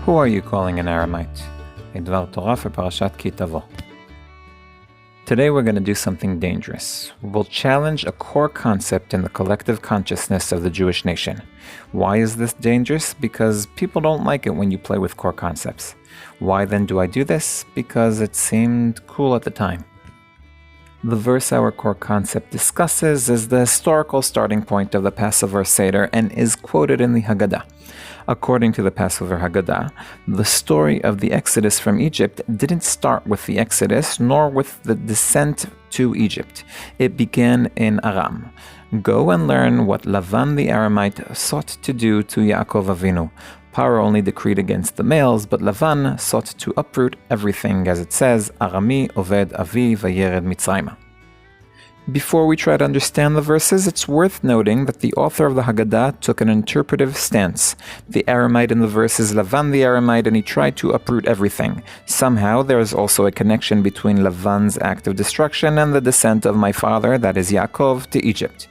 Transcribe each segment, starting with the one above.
Who are you calling an Aramite? A Dvar Torah for Parashat Tavo. Today we're going to do something dangerous. We'll challenge a core concept in the collective consciousness of the Jewish nation. Why is this dangerous? Because people don't like it when you play with core concepts. Why then do I do this? Because it seemed cool at the time. The verse our core concept discusses is the historical starting point of the Passover Seder and is quoted in the Haggadah. According to the Passover Haggadah, the story of the Exodus from Egypt didn't start with the Exodus nor with the descent to Egypt. It began in Aram. Go and learn what Laban the Aramite sought to do to Yaakov Avinu. Pharaoh only decreed against the males, but Laban sought to uproot everything, as it says, Armי, Oved, וירד מצרימה. Before we try to understand the verses, it's worth noting that the author of the Haggadah took an interpretive stance. The Aramite in the verse is Laban the Aramite, and he tried to uproot everything. Somehow there is also a connection between Laban's act of destruction and the descent of my father, that is Yaakov, to Egypt.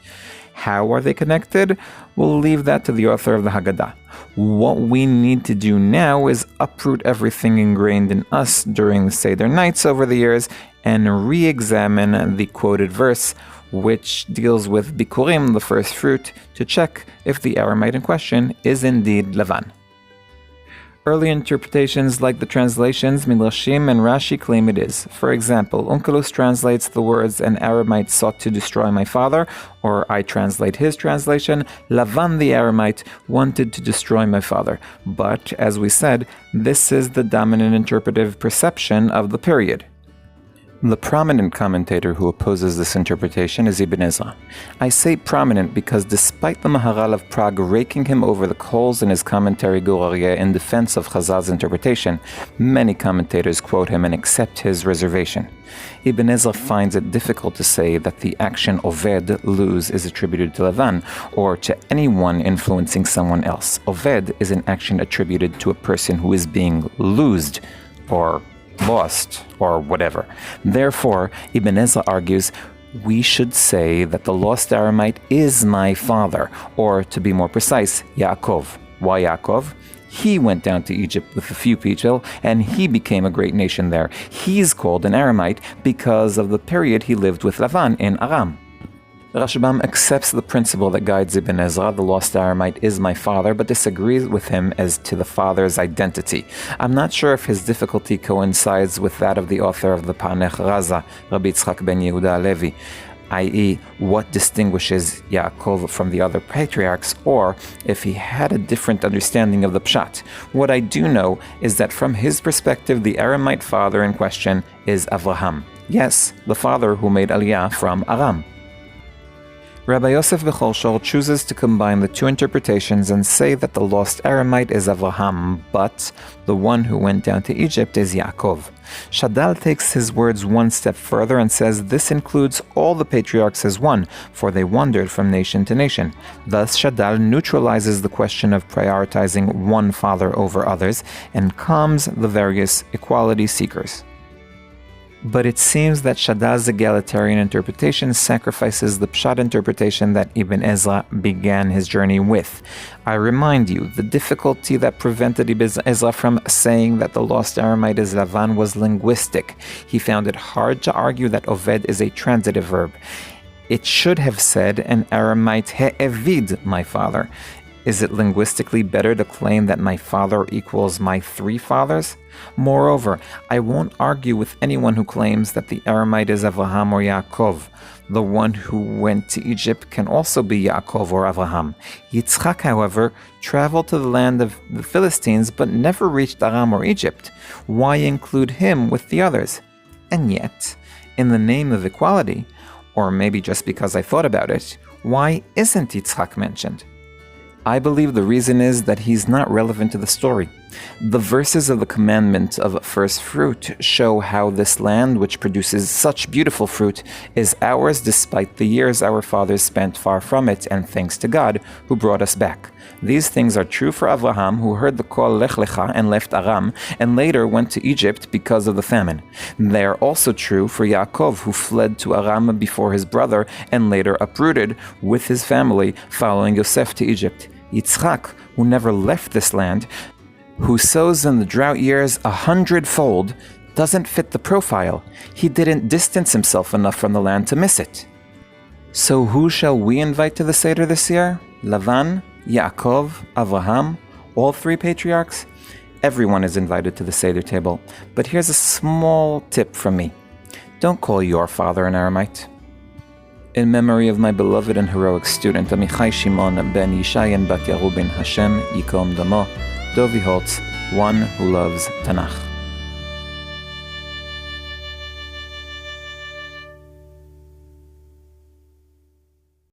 How are they connected? We'll leave that to the author of the Haggadah. What we need to do now is uproot everything ingrained in us during the Seder nights over the years and re-examine the quoted verse, which deals with Bikurim, the first fruit, to check if the Aramite in question is indeed Laban. Early interpretations, like the translations Midrashim and Rashi, claim it is. For example, Onkelos translates the words "an Aramite sought to destroy my father," or I translate his translation, Laban the Aramite wanted to destroy my father. But, as we said, this is the dominant interpretive perception of the period. The prominent commentator who opposes this interpretation is Ibn Ezra. I say prominent because despite the Maharal of Prague raking him over the coals in his commentary Gur Aryeh in defense of Chazal's interpretation, many commentators quote him and accept his reservation. Ibn Ezra finds it difficult to say that the action Oved, lose, is attributed to Laban, or to anyone influencing someone else. Oved is an action attributed to a person who is being loosed, or lost, or whatever. Therefore, Ibn Ezra argues, we should say that the lost Aramite is my father, or to be more precise, Yaakov. Why Yaakov? He went down to Egypt with a few people, and he became a great nation there. He's called an Aramite because of the period he lived with Laban in Aram. Rashbam accepts the principle that guides Ibn Ezra, the lost Aramite is my father, but disagrees with him as to the father's identity. I'm not sure if his difficulty coincides with that of the author of the Panech Raza, Rabbi Yitzchak ben Yehuda Levi, i.e., what distinguishes Yaakov from the other patriarchs, or if he had a different understanding of the Pshat. What I do know is that from his perspective, the Aramite father in question is Avraham. Yes, the father who made Aliyah from Aram. Rabbi Yosef Bechor Shor chooses to combine the two interpretations and say that the lost Aramite is Avraham, but the one who went down to Egypt is Yaakov. Shadal takes his words one step further and says this includes all the patriarchs as one, for they wandered from nation to nation. Thus, Shadal neutralizes the question of prioritizing one father over others and calms the various equality seekers. But it seems that Shadal's egalitarian interpretation sacrifices the Pshat interpretation that Ibn Ezra began his journey with. I remind you, the difficulty that prevented Ibn Ezra from saying that the lost Aramite is Laban was linguistic. He found it hard to argue that Oved is a transitive verb. It should have said an Aramite he'evid, my father. Is it linguistically better to claim that my father equals my three fathers? Moreover, I won't argue with anyone who claims that the Aramite is Avraham or Yaakov. The one who went to Egypt can also be Yaakov or Avraham. Yitzchak, however, traveled to the land of the Philistines but never reached Aram or Egypt. Why include him with the others? And yet, in the name of equality, or maybe just because I thought about it, why isn't Yitzchak mentioned? I believe the reason is that he's not relevant to the story. The verses of the commandment of first fruit show how this land, which produces such beautiful fruit, is ours despite the years our fathers spent far from it, and thanks to God, who brought us back. These things are true for Avraham, who heard the call Lech Lecha and left Aram, and later went to Egypt because of the famine. They are also true for Yaakov, who fled to Aram before his brother, and later uprooted with his family, following Yosef to Egypt. Yitzchak, who never left this land, Who sows in the drought years 100-fold doesn't fit the profile. He didn't distance himself enough from the land to miss it. So who shall we invite to the Seder this year? Laban, Yaakov, Avraham, all three patriarchs? Everyone is invited to the Seder table, but here's a small tip from me. Don't call your father an Aramite. In memory of my beloved and heroic student, Amichai Shimon ben Yishayan bat Yarubin Hashem Yikom Damo, Dovi Holtz, one who loves Tanakh.